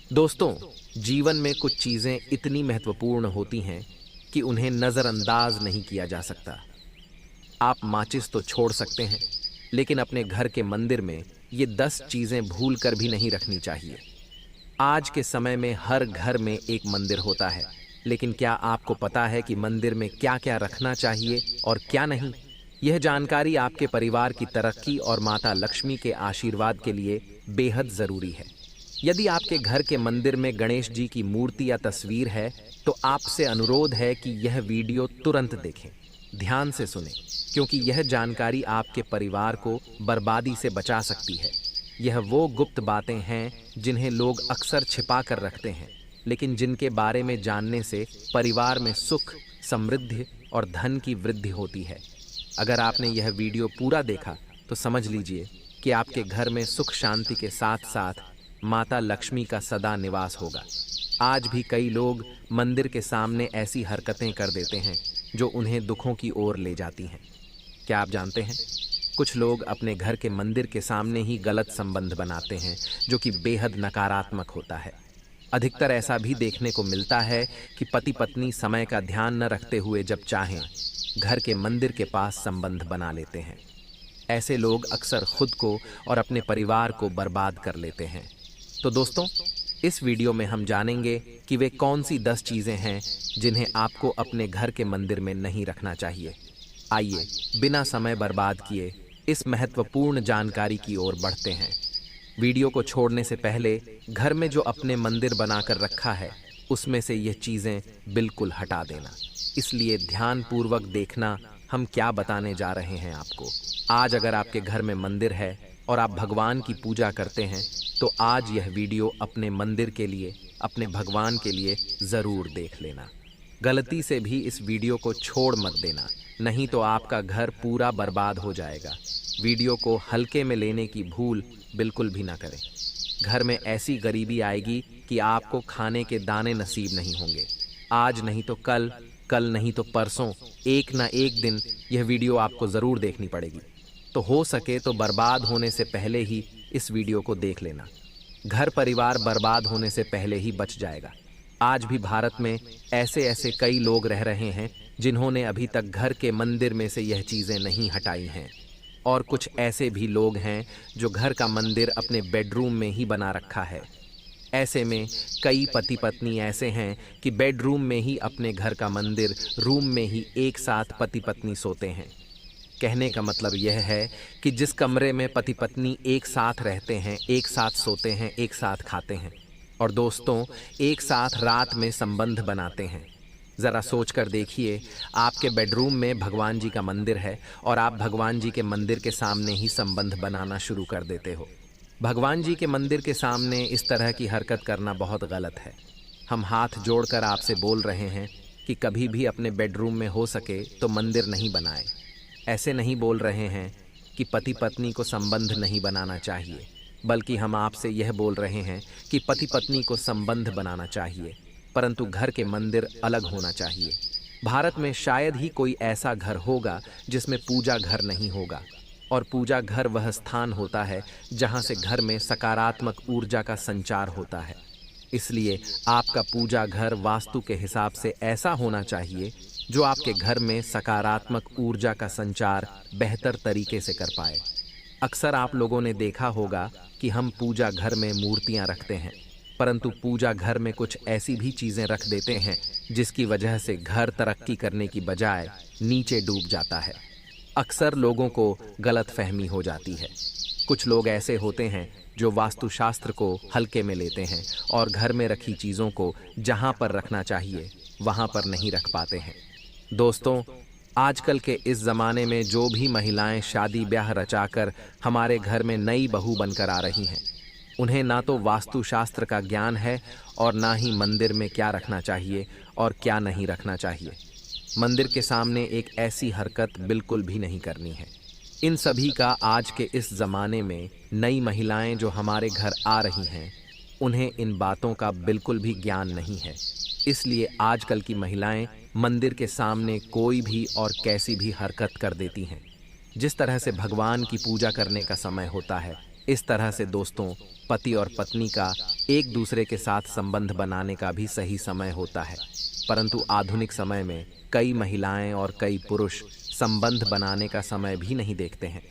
दोस्तों, जीवन में कुछ चीजें इतनी महत्वपूर्ण होती हैं कि उन्हें नजरअंदाज नहीं किया जा सकता। आप माचिस तो छोड़ सकते हैं, लेकिन अपने घर के मंदिर में ये 10 चीजें भूल कर भी नहीं रखनी चाहिए। आज के समय में हर घर में एक मंदिर होता है, लेकिन क्या आपको पता है कि मंदिर में क्या क्या रखना चाहिए और क्या नहीं? यह जानकारी आपके परिवार की तरक्की और माता लक्ष्मी के आशीर्वाद के लिए बेहद जरूरी है। यदि आपके घर के मंदिर में गणेश जी की मूर्ति या तस्वीर है, तो आपसे अनुरोध है कि यह वीडियो तुरंत देखें, ध्यान से सुनें, क्योंकि यह जानकारी आपके परिवार को बर्बादी से बचा सकती है। यह वो गुप्त बातें हैं जिन्हें लोग अक्सर छिपा कर रखते हैं, लेकिन जिनके बारे में जानने से परिवार में सुख, समृद्धि और धन की वृद्धि होती है। अगर आपने यह वीडियो पूरा देखा तो समझ लीजिए कि आपके घर में सुख शांति के साथ साथ माता लक्ष्मी का सदा निवास होगा। आज भी कई लोग मंदिर के सामने ऐसी हरकतें कर देते हैं जो उन्हें दुखों की ओर ले जाती हैं। क्या आप जानते हैं, कुछ लोग अपने घर के मंदिर के सामने ही गलत संबंध बनाते हैं, जो कि बेहद नकारात्मक होता है। अधिकतर ऐसा भी देखने को मिलता है कि पति पत्नी समय का ध्यान न रखते हुए जब चाहें घर के मंदिर के पास संबंध बना लेते हैं। ऐसे लोग अक्सर खुद को और अपने परिवार को बर्बाद कर लेते हैं। तो दोस्तों, इस वीडियो में हम जानेंगे कि वे कौन सी 10 चीजें हैं जिन्हें आपको अपने घर के मंदिर में नहीं रखना चाहिए। आइए बिना समय बर्बाद किए इस महत्वपूर्ण जानकारी की ओर बढ़ते हैं। वीडियो को छोड़ने से पहले घर में जो अपने मंदिर बनाकर रखा है, उसमें से ये चीजें बिल्कुल हटा देना। इसलिए ध्यानपूर्वक देखना हम क्या बताने जा रहे हैं आपको। आज अगर आपके घर में मंदिर है और आप भगवान की पूजा करते हैं, तो आज यह वीडियो अपने मंदिर के लिए, अपने भगवान के लिए ज़रूर देख लेना। गलती से भी इस वीडियो को छोड़ मत देना, नहीं तो आपका घर पूरा बर्बाद हो जाएगा। वीडियो को हल्के में लेने की भूल बिल्कुल भी ना करें। घर में ऐसी गरीबी आएगी कि आपको खाने के दाने नसीब नहीं होंगे। आज नहीं तो कल, कल नहीं तो परसों, एक ना एक दिन यह वीडियो आपको ज़रूर देखनी पड़ेगी। तो हो सके तो बर्बाद होने से पहले ही इस वीडियो को देख लेना। घर परिवार बर्बाद होने से पहले ही बच जाएगा। आज भी भारत में ऐसे ऐसे कई लोग रह रहे हैं जिन्होंने अभी तक घर के मंदिर में से यह चीज़ें नहीं हटाई हैं, और कुछ ऐसे भी लोग हैं जो घर का मंदिर अपने बेडरूम में ही बना रखा है। ऐसे में कई पति पत्नी ऐसे हैं कि बेडरूम में ही अपने घर का मंदिर, रूम में ही एक साथ पति पत्नी सोते हैं। कहने का मतलब यह है कि जिस कमरे में पति पत्नी एक साथ रहते हैं, एक साथ सोते हैं, एक साथ खाते हैं और दोस्तों एक साथ रात में संबंध बनाते हैं। ज़रा सोच कर देखिए, आपके बेडरूम में भगवान जी का मंदिर है और आप भगवान जी के मंदिर के सामने ही संबंध बनाना शुरू कर देते हो। भगवान जी के मंदिर के सामने इस तरह की हरकत करना बहुत गलत है। हम हाथ जोड़कर आपसे बोल रहे हैं कि कभी भी अपने बेडरूम में हो सके तो मंदिर नहीं बनाएं। ऐसे नहीं बोल रहे हैं कि पति पत्नी को संबंध नहीं बनाना चाहिए, बल्कि हम आपसे यह बोल रहे हैं कि पति पत्नी को संबंध बनाना चाहिए, परंतु घर के मंदिर अलग होना चाहिए। भारत में शायद ही कोई ऐसा घर होगा जिसमें पूजा घर नहीं होगा, और पूजा घर वह स्थान होता है जहां से घर में सकारात्मक ऊर्जा का संचार होता है। इसलिए आपका पूजा घर वास्तु के हिसाब से ऐसा होना चाहिए जो आपके घर में सकारात्मक ऊर्जा का संचार बेहतर तरीके से कर पाए। अक्सर आप लोगों ने देखा होगा कि हम पूजा घर में मूर्तियां रखते हैं, परंतु पूजा घर में कुछ ऐसी भी चीज़ें रख देते हैं जिसकी वजह से घर तरक्की करने की बजाय नीचे डूब जाता है। अक्सर लोगों को गलत फहमी हो जाती है। कुछ लोग ऐसे होते हैं जो वास्तुशास्त्र को हल्के में लेते हैं और घर में रखी चीज़ों को जहां पर रखना चाहिए वहां पर नहीं रख पाते हैं। दोस्तों, आजकल के इस ज़माने में जो भी महिलाएं शादी ब्याह रचाकर हमारे घर में नई बहू बनकर आ रही हैं, उन्हें ना तो वास्तुशास्त्र का ज्ञान है और ना ही मंदिर में क्या रखना चाहिए और क्या नहीं रखना चाहिए। मंदिर के सामने एक ऐसी हरकत बिल्कुल भी नहीं करनी है। इन सभी का आज के इस ज़माने में नई महिलाएं जो हमारे घर आ रही हैं, उन्हें इन बातों का बिल्कुल भी ज्ञान नहीं है। इसलिए आजकल की महिलाएं मंदिर के सामने कोई भी और कैसी भी हरकत कर देती हैं। जिस तरह से भगवान की पूजा करने का समय होता है, इस तरह से दोस्तों, पति और पत्नी का एक दूसरे के साथ संबंध बनाने का भी सही समय होता है। परंतु आधुनिक समय में कई महिलाएं और कई पुरुष संबंध बनाने का समय भी नहीं देखते हैं।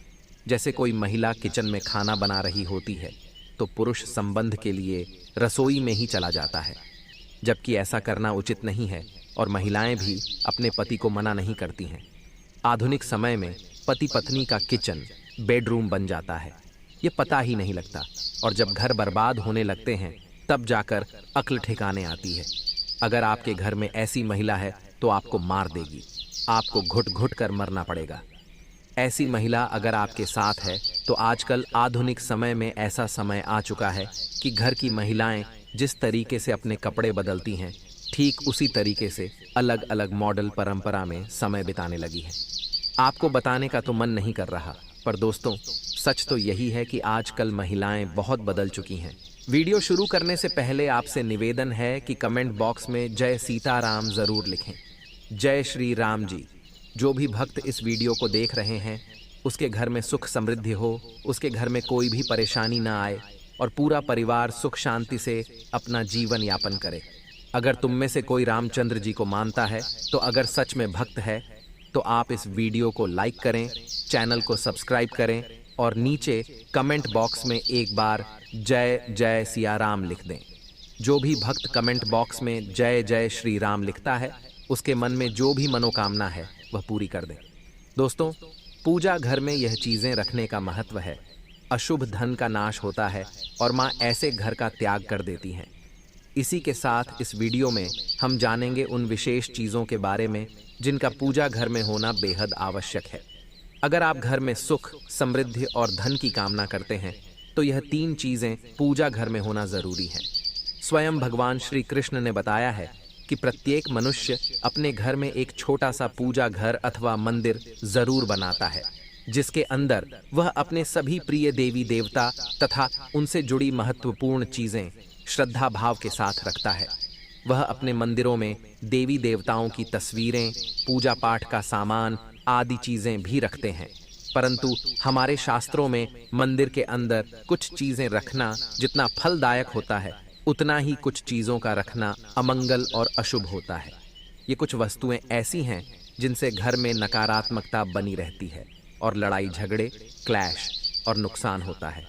जैसे कोई महिला किचन में खाना बना रही होती है तो पुरुष संबंध के लिए रसोई में ही चला जाता है, जबकि ऐसा करना उचित नहीं है और महिलाएं भी अपने पति को मना नहीं करती हैं। आधुनिक समय में पति पत्नी का किचन बेडरूम बन जाता है, ये पता ही नहीं लगता, और जब घर बर्बाद होने लगते हैं तब जाकर अक्ल ठिकाने आती है। अगर आपके घर में ऐसी महिला है तो आपको मार देगी, आपको घुट घुट कर मरना पड़ेगा। ऐसी महिला अगर आपके साथ है तो आजकल आधुनिक समय में ऐसा समय आ चुका है कि घर की महिलाएं जिस तरीके से अपने कपड़े बदलती हैं, ठीक उसी तरीके से अलग अलग मॉडल परंपरा में समय बिताने लगी है। आपको बताने का तो मन नहीं कर रहा, पर दोस्तों सच तो यही है कि आजकल महिलाएं बहुत बदल चुकी हैं। वीडियो शुरू करने से पहले आपसे निवेदन है कि कमेंट बॉक्स में जय सीताराम जरूर लिखें। जय श्री राम जी। जो भी भक्त इस वीडियो को देख रहे हैं उसके घर में सुख समृद्धि हो, उसके घर में कोई भी परेशानी ना आए और पूरा परिवार सुख शांति से अपना जीवन यापन करे। अगर तुम में से कोई रामचंद्र जी को मानता है तो अगर सच में भक्त है तो आप इस वीडियो को लाइक करें, चैनल को सब्सक्राइब करें और नीचे कमेंट बॉक्स में एक बार जय जय सिया राम लिख दें। जो भी भक्त कमेंट बॉक्स में जय जय श्री राम लिखता है उसके मन में जो भी मनोकामना है वह पूरी कर दें। दोस्तों, पूजा घर में यह चीजें रखने का महत्व है। अशुभ धन का नाश होता है और माँ ऐसे घर का त्याग कर देती हैं। इसी के साथ इस वीडियो में हम जानेंगे उन विशेष चीज़ों के बारे में जिनका पूजा घर में होना बेहद आवश्यक है। अगर आप घर में सुख, समृद्धि और धन की कामना करते हैं तो यह 3 चीज़ें पूजा घर में होना ज़रूरी है। स्वयं भगवान श्री कृष्ण ने बताया है कि प्रत्येक मनुष्य अपने घर में एक छोटा सा पूजा घर अथवा मंदिर जरूर बनाता है, जिसके अंदर वह अपने सभी प्रिय देवी देवता तथा उनसे जुड़ी महत्वपूर्ण चीजें श्रद्धा भाव के साथ रखता है। वह अपने मंदिरों में देवी देवताओं की तस्वीरें, पूजा पाठ का सामान आदि चीजें भी रखते हैं। परंतु हमारे शास्त्रों में मंदिर के अंदर कुछ चीजें रखना जितना फलदायक होता है उतना ही कुछ चीज़ों का रखना अमंगल और अशुभ होता है। ये कुछ वस्तुएं ऐसी हैं जिनसे घर में नकारात्मकता बनी रहती है और लड़ाई झगड़े, क्लैश और नुकसान होता है।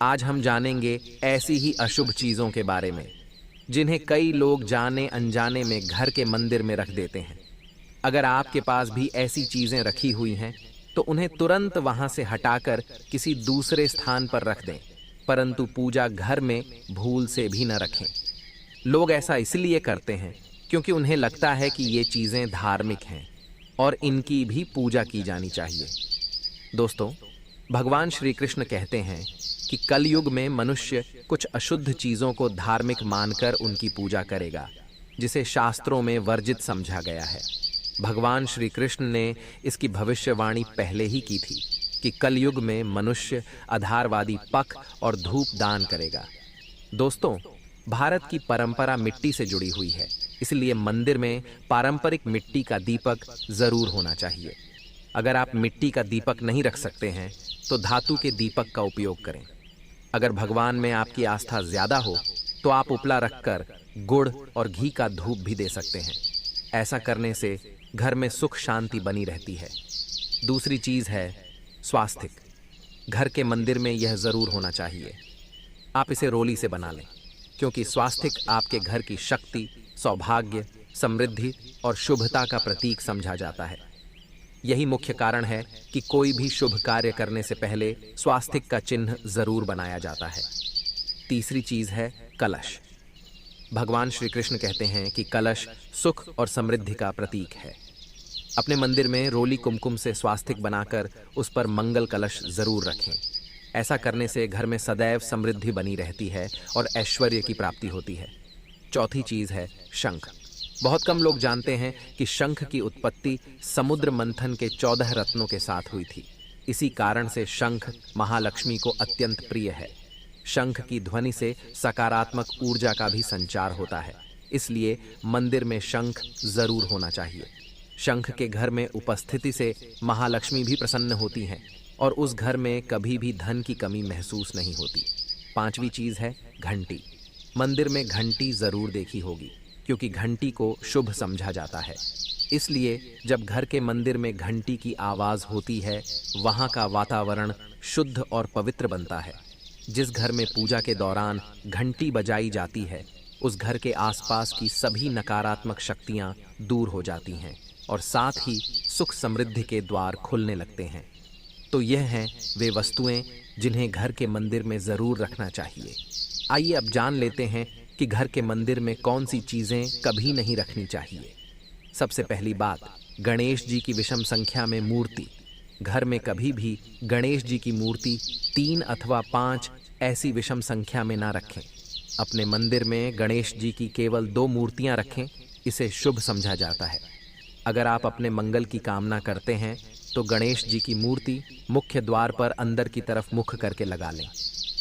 आज हम जानेंगे ऐसी ही अशुभ चीज़ों के बारे में जिन्हें कई लोग जाने अनजाने में घर के मंदिर में रख देते हैं। अगर आपके पास भी ऐसी चीज़ें रखी हुई हैं तो उन्हें तुरंत वहाँ से हटाकर किसी दूसरे स्थान पर रख दें, परंतु पूजा घर में भूल से भी न रखें। लोग ऐसा इसलिए करते हैं क्योंकि उन्हें लगता है कि ये चीज़ें धार्मिक हैं और इनकी भी पूजा की जानी चाहिए। दोस्तों, भगवान श्री कृष्ण कहते हैं कि कलयुग में मनुष्य कुछ अशुद्ध चीज़ों को धार्मिक मानकर उनकी पूजा करेगा, जिसे शास्त्रों में वर्जित समझा गया है। भगवान श्री कृष्ण ने इसकी भविष्यवाणी पहले ही की थी कि कलयुग में मनुष्य आधारवादी पक और धूप दान करेगा। दोस्तों, भारत की परंपरा मिट्टी से जुड़ी हुई है, इसलिए मंदिर में पारंपरिक मिट्टी का दीपक जरूर होना चाहिए। अगर आप मिट्टी का दीपक नहीं रख सकते हैं तो धातु के दीपक का उपयोग करें। अगर भगवान में आपकी आस्था ज्यादा हो तो आप उपला रखकर गुड़ और घी का धूप भी दे सकते हैं। ऐसा करने से घर में सुख शांति बनी रहती है। दूसरी चीज़ है स्वास्तिक। घर के मंदिर में यह जरूर होना चाहिए। आप इसे रोली से बना लें, क्योंकि स्वास्तिक आपके घर की शक्ति, सौभाग्य, समृद्धि और शुभता का प्रतीक समझा जाता है। यही मुख्य कारण है कि कोई भी शुभ कार्य करने से पहले स्वास्तिक का चिन्ह जरूर बनाया जाता है। तीसरी चीज है कलश। भगवान श्री कृष्ण कहते हैं कि कलश सुख और समृद्धि का प्रतीक है। अपने मंदिर में रोली कुमकुम से स्वास्तिक बनाकर उस पर मंगल कलश जरूर रखें। ऐसा करने से घर में सदैव समृद्धि बनी रहती है और ऐश्वर्य की प्राप्ति होती है। चौथी चीज है शंख। बहुत कम लोग जानते हैं कि शंख की उत्पत्ति समुद्र मंथन के 14 रत्नों के साथ हुई थी। इसी कारण से शंख महालक्ष्मी को अत्यंत प्रिय है। शंख की ध्वनि से सकारात्मक ऊर्जा का भी संचार होता है, इसलिए मंदिर में शंख जरूर होना चाहिए। शंख के घर में उपस्थिति से महालक्ष्मी भी प्रसन्न होती हैं। और उस घर में कभी भी धन की कमी महसूस नहीं होती। पांचवी चीज है घंटी। मंदिर में घंटी जरूर देखी होगी, क्योंकि घंटी को शुभ समझा जाता है। इसलिए जब घर के मंदिर में घंटी की आवाज होती है, वहां का वातावरण शुद्ध और पवित्र बनता है। जिस घर में पूजा के दौरान घंटी बजाई जाती है, उस घर के आसपास की सभी नकारात्मक शक्तियां दूर हो जाती हैं और साथ ही सुख समृद्धि के द्वार खुलने लगते हैं। तो यह हैं वे वस्तुएं जिन्हें घर के मंदिर में जरूर रखना चाहिए। आइए अब जान लेते हैं कि घर के मंदिर में कौन सी चीजें कभी नहीं रखनी चाहिए। सबसे पहली बात, गणेश जी की विषम संख्या में मूर्ति। घर में कभी भी गणेश जी की मूर्ति 3 अथवा 5 ऐसी विषम संख्या में ना रखें। अपने मंदिर में गणेश जी की केवल 2 मूर्तियां रखें, इसे शुभ समझा जाता है। अगर आप अपने मंगल की कामना करते हैं तो गणेश जी की मूर्ति मुख्य द्वार पर अंदर की तरफ मुख करके लगा लें।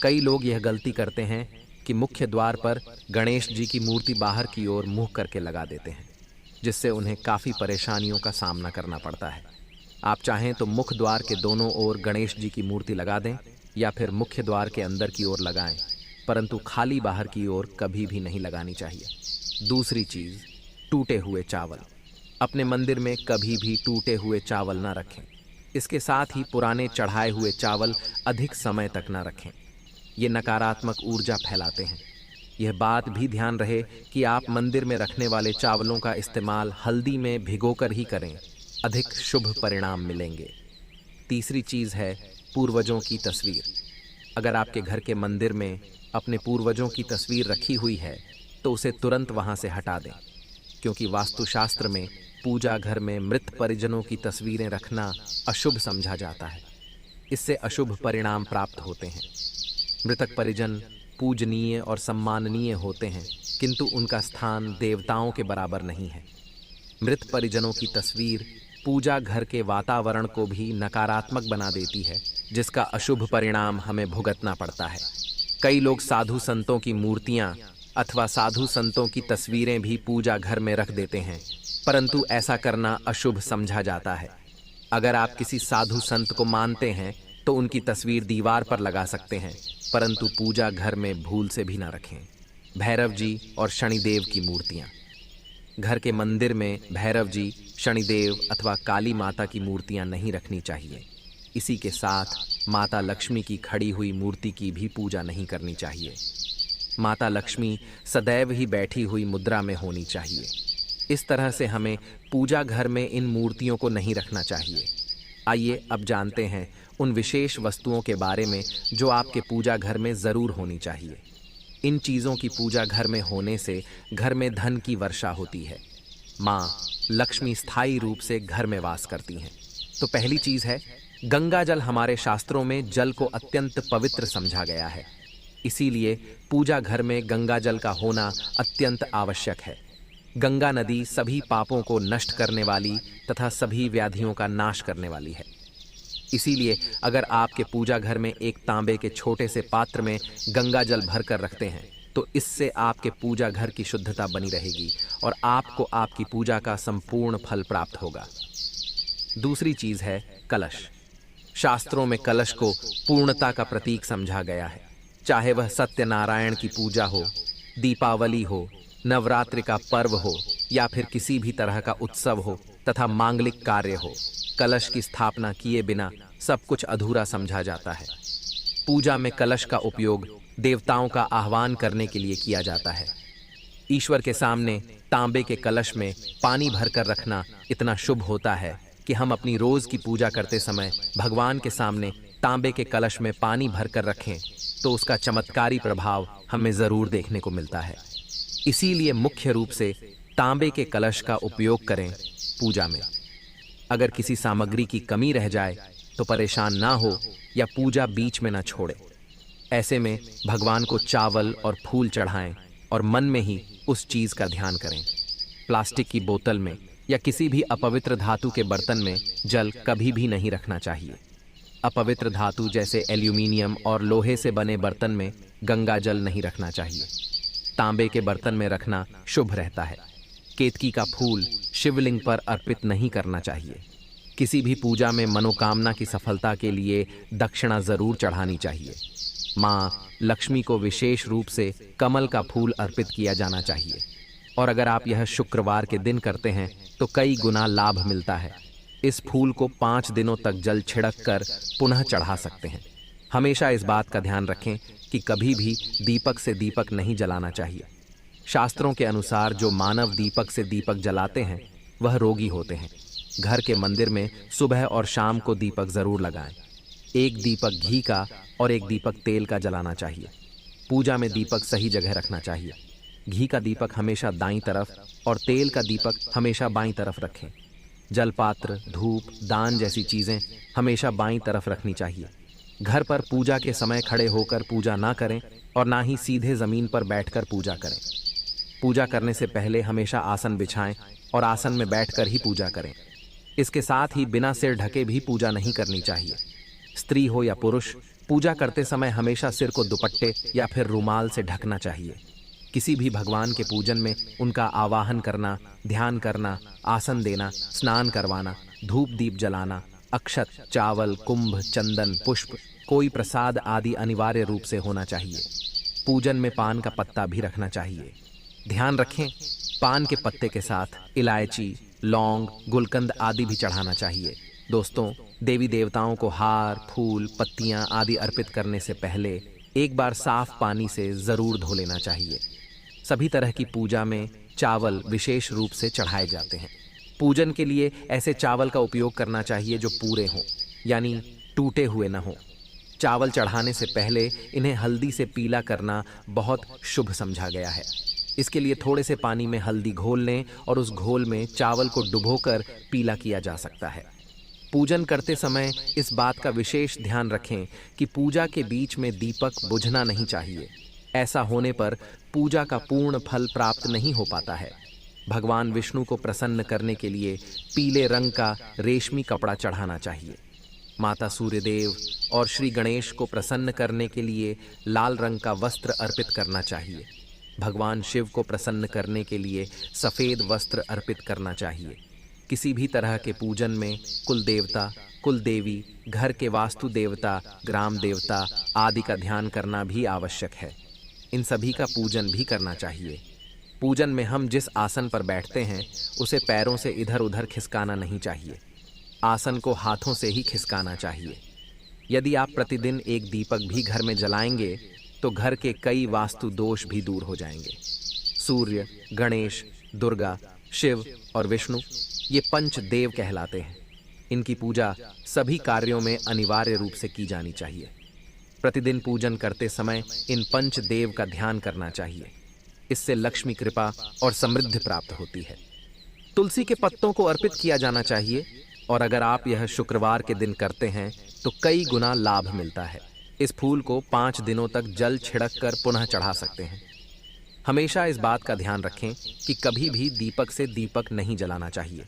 कई लोग यह गलती करते हैं कि मुख्य द्वार पर गणेश जी की मूर्ति बाहर की ओर मुंह करके लगा देते हैं, जिससे उन्हें काफ़ी परेशानियों का सामना करना पड़ता है। आप चाहें तो मुख्य द्वार के दोनों ओर गणेश जी की मूर्ति लगा दें या फिर मुख्य द्वार के अंदर की ओर लगाएं, परंतु खाली बाहर की ओर कभी भी नहीं लगानी चाहिए। दूसरी चीज़, टूटे हुए चावल। अपने मंदिर में कभी भी टूटे हुए चावल ना रखें। इसके साथ ही पुराने चढ़ाए हुए चावल अधिक समय तक ना रखें। ये नकारात्मक ऊर्जा फैलाते हैं। यह बात भी ध्यान रहे कि आप मंदिर में रखने वाले चावलों का इस्तेमाल हल्दी में भिगोकर ही करें, अधिक शुभ परिणाम मिलेंगे। तीसरी चीज़ है पूर्वजों की तस्वीर। अगर आपके घर के मंदिर में अपने पूर्वजों की तस्वीर रखी हुई है तो उसे तुरंत वहां से हटा दें, क्योंकि वास्तुशास्त्र में पूजा घर में मृत परिजनों की तस्वीरें रखना अशुभ समझा जाता है। इससे अशुभ परिणाम प्राप्त होते हैं। मृतक परिजन पूजनीय और सम्माननीय होते हैं, किंतु उनका स्थान देवताओं के बराबर नहीं है। मृत परिजनों की तस्वीर पूजा घर के वातावरण को भी नकारात्मक बना देती है, जिसका अशुभ परिणाम हमें भुगतना पड़ता है। कई लोग साधु संतों की मूर्तियां अथवा साधु संतों की तस्वीरें भी पूजा घर में रख देते हैं, परंतु ऐसा करना अशुभ समझा जाता है। अगर आप किसी साधु संत को मानते हैं तो उनकी तस्वीर दीवार पर लगा सकते हैं, परंतु पूजा घर में भूल से भी ना रखें। भैरव जी और शनिदेव की मूर्तियां। घर के मंदिर में भैरव जी, शनिदेव अथवा काली माता की मूर्तियां नहीं रखनी चाहिए। इसी के साथ माता लक्ष्मी की खड़ी हुई मूर्ति की भी पूजा नहीं करनी चाहिए। माता लक्ष्मी सदैव ही बैठी हुई मुद्रा में होनी चाहिए। इस तरह से हमें पूजा घर में इन मूर्तियों को नहीं रखना चाहिए। आइए अब जानते हैं उन विशेष वस्तुओं के बारे में जो आपके पूजा घर में ज़रूर होनी चाहिए। इन चीज़ों की पूजा घर में होने से घर में धन की वर्षा होती है। माँ लक्ष्मी स्थायी रूप से घर में वास करती हैं। तो पहली चीज़ है गंगा जल। हमारे शास्त्रों में जल को अत्यंत पवित्र समझा गया है, इसीलिए पूजा घर में गंगा जल का होना अत्यंत आवश्यक है। गंगा नदी सभी पापों को नष्ट करने वाली तथा सभी व्याधियों का नाश करने वाली है। इसीलिए अगर आपके पूजा घर में एक तांबे के छोटे से पात्र में गंगा जल भरकर रखते हैं तो इससे आपके पूजा घर की शुद्धता बनी रहेगी और आपको आपकी पूजा का संपूर्ण फल प्राप्त होगा। दूसरी चीज है कलश। शास्त्रों में कलश को पूर्णता का प्रतीक समझा गया है। चाहे वह सत्यनारायण की पूजा हो, दीपावली हो, नवरात्रि का पर्व हो या फिर किसी भी तरह का उत्सव हो तथा मांगलिक कार्य हो, कलश की स्थापना किए बिना सब कुछ अधूरा समझा जाता है। पूजा में कलश का उपयोग देवताओं का आह्वान करने के लिए किया जाता है। ईश्वर के सामने तांबे के कलश में पानी भरकर रखना इतना शुभ होता है कि हम अपनी रोज की पूजा करते समय भगवान के सामने तांबे के कलश में पानी भरकर रखें तो उसका चमत्कारी प्रभाव हमें जरूर देखने को मिलता है। इसीलिए मुख्य रूप से तांबे के कलश का उपयोग करें पूजा में। अगर किसी सामग्री की कमी रह जाए तो परेशान ना हो या पूजा बीच में ना छोड़े। ऐसे में भगवान को चावल और फूल चढ़ाएं और मन में ही उस चीज का ध्यान करें। प्लास्टिक की बोतल में या किसी भी अपवित्र धातु के बर्तन में जल कभी भी नहीं रखना चाहिए। अपवित्र धातु जैसे एल्यूमिनियम और लोहे से बने बर्तन में गंगा जल नहीं रखना चाहिए। तांबे के बर्तन में रखना शुभ रहता है। केतकी का फूल शिवलिंग पर अर्पित नहीं करना चाहिए। किसी भी पूजा में मनोकामना की सफलता के लिए दक्षिणा जरूर चढ़ानी चाहिए। माँ लक्ष्मी को विशेष रूप से कमल का फूल अर्पित किया जाना चाहिए। और अगर आप यह शुक्रवार के दिन करते हैं तो कई गुना लाभ मिलता है। इस फूल को 5 दिनों तक जल छिड़क कर पुनः चढ़ा सकते हैं। हमेशा इस बात का ध्यान रखें कि कभी भी दीपक से दीपक नहीं जलाना चाहिए। शास्त्रों के अनुसार जो मानव दीपक से दीपक जलाते हैं वह रोगी होते हैं। घर के मंदिर में सुबह और शाम को दीपक जरूर लगाएं। एक दीपक घी का और एक दीपक तेल का जलाना चाहिए। पूजा में दीपक सही जगह रखना चाहिए। घी का दीपक हमेशा दाईं तरफ और तेल का दीपक हमेशा बाईं तरफ रखें। जलपात्र, धूप, दान जैसी चीजें हमेशा बाईं तरफ रखनी चाहिए। घर पर पूजा के समय खड़े होकर पूजा ना करें और ना ही सीधे जमीन पर बैठकर पूजा करें। पूजा करने से पहले हमेशा आसन बिछाएं और आसन में बैठकर ही पूजा करें। इसके साथ ही बिना सिर ढके भी पूजा नहीं करनी चाहिए। स्त्री हो या पुरुष, पूजा करते समय हमेशा सिर को दुपट्टे या फिर रुमाल से ढकना चाहिए। किसी भी भगवान के पूजन में उनका आवाहन करना, ध्यान करना, आसन देना, स्नान करवाना, धूप दीप जलाना, अक्षत, चावल, कुंभ, चंदन, पुष्प, कोई प्रसाद आदि अनिवार्य रूप से होना चाहिए। पूजन में पान का पत्ता भी रखना चाहिए। ध्यान रखें, पान के पत्ते के साथ इलायची, लौंग, गुलकंद आदि भी चढ़ाना चाहिए। दोस्तों, देवी देवताओं को हार, फूल, पत्तियां आदि अर्पित करने से पहले एक बार साफ पानी से जरूर धो लेना चाहिए। सभी तरह की पूजा में चावल विशेष रूप से चढ़ाए जाते हैं। पूजन के लिए ऐसे चावल का उपयोग करना चाहिए जो पूरे हों, यानी टूटे हुए न हों। चावल चढ़ाने से पहले इन्हें हल्दी से पीला करना बहुत शुभ समझा गया है। इसके लिए थोड़े से पानी में हल्दी घोल लें और उस घोल में चावल को डुबोकर पीला किया जा सकता है। पूजन करते समय इस बात का विशेष ध्यान रखें कि पूजा के बीच में दीपक बुझना नहीं चाहिए। ऐसा होने पर पूजा का पूर्ण फल प्राप्त नहीं हो पाता है। भगवान विष्णु को प्रसन्न करने के लिए पीले रंग का रेशमी कपड़ा चढ़ाना चाहिए। माता सूर्यदेव और श्री गणेश को प्रसन्न करने के लिए लाल रंग का वस्त्र अर्पित करना चाहिए। भगवान शिव को प्रसन्न करने के लिए सफ़ेद वस्त्र अर्पित करना चाहिए। किसी भी तरह के पूजन में कुल देवता, कुल देवी, घर के वास्तु देवता, ग्राम देवता आदि का ध्यान करना भी आवश्यक है। इन सभी का पूजन भी करना चाहिए। पूजन में हम जिस आसन पर बैठते हैं उसे पैरों से इधर उधर खिसकाना नहीं चाहिए। आसन को हाथों से ही खिसकाना चाहिए। यदि आप प्रतिदिन एक दीपक भी घर में जलाएंगे तो घर के कई वास्तु दोष भी दूर हो जाएंगे। सूर्य, गणेश, दुर्गा, शिव और विष्णु ये पंच देव कहलाते हैं। इनकी पूजा सभी कार्यों में अनिवार्य रूप से की जानी चाहिए। प्रतिदिन पूजन करते समय इन पंच देव का ध्यान करना चाहिए। इससे लक्ष्मी कृपा और समृद्धि प्राप्त होती है। तुलसी के पत्तों को अर्पित किया जाना चाहिए और अगर आप यह शुक्रवार के दिन करते हैं तो कई गुना लाभ मिलता है। इस फूल को 5 दिनों तक जल छिड़क कर पुनः चढ़ा सकते हैं। हमेशा इस बात का ध्यान रखें कि कभी भी दीपक से दीपक नहीं जलाना चाहिए।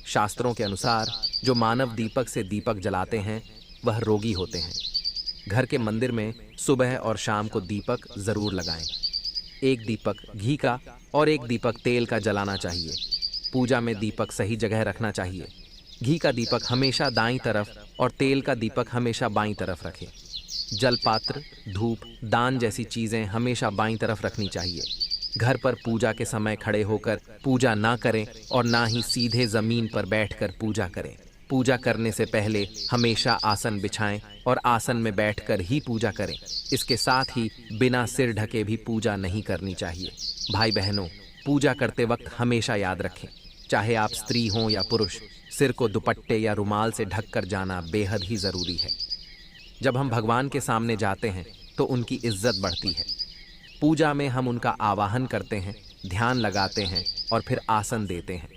शास्त्रों के अनुसार जो मानव दीपक से दीपक जलाते हैं वह रोगी होते हैं। घर के मंदिर में सुबह और शाम को दीपक जरूर लगाएं। एक दीपक घी का और एक दीपक तेल का जलाना चाहिए। पूजा में दीपक सही जगह रखना चाहिए। घी का दीपक हमेशा दाईं तरफ और तेल का दीपक हमेशा बाईं तरफ रखें। जलपात्र, धूप, दान जैसी चीजें हमेशा बाईं तरफ रखनी चाहिए। घर पर पूजा के समय खड़े होकर पूजा ना करें और ना ही सीधे जमीन पर बैठकर पूजा करें। पूजा करने से पहले हमेशा आसन बिछाएं और आसन में बैठकर ही पूजा करें। इसके साथ ही बिना सिर ढके भी पूजा नहीं करनी चाहिए। भाई बहनों, पूजा करते वक्त हमेशा याद रखें, चाहे आप स्त्री हों या पुरुष, सिर को दुपट्टे या रुमाल से ढककर जाना बेहद ही जरूरी है। जब हम भगवान के सामने जाते हैं तो उनकी इज्जत बढ़ती है। पूजा में हम उनका आवाहन करते हैं, ध्यान लगाते हैं और फिर आसन देते हैं।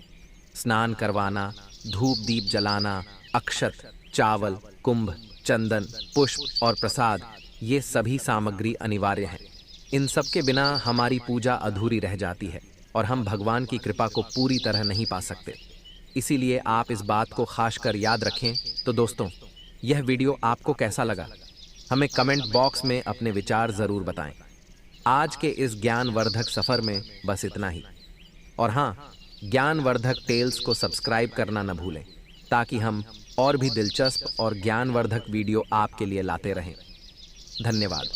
स्नान करवाना, धूप दीप जलाना, अक्षत, चावल, कुंभ, चंदन, पुष्प और प्रसाद ये सभी सामग्री अनिवार्य हैं। इन सब के बिना हमारी पूजा अधूरी रह जाती है और हम भगवान की कृपा को पूरी तरह नहीं पा सकते। इसीलिए आप इस बात को खासकर याद रखें। तो दोस्तों, यह वीडियो आपको कैसा लगा हमें कमेंट बॉक्स में अपने विचार ज़रूर बताएं। आज के इस ज्ञानवर्धक सफ़र में बस इतना ही। और हाँ, ज्ञानवर्धक टेल्स को सब्सक्राइब करना न भूलें ताकि हम और भी दिलचस्प और ज्ञानवर्धक वीडियो आपके लिए लाते रहें। धन्यवाद।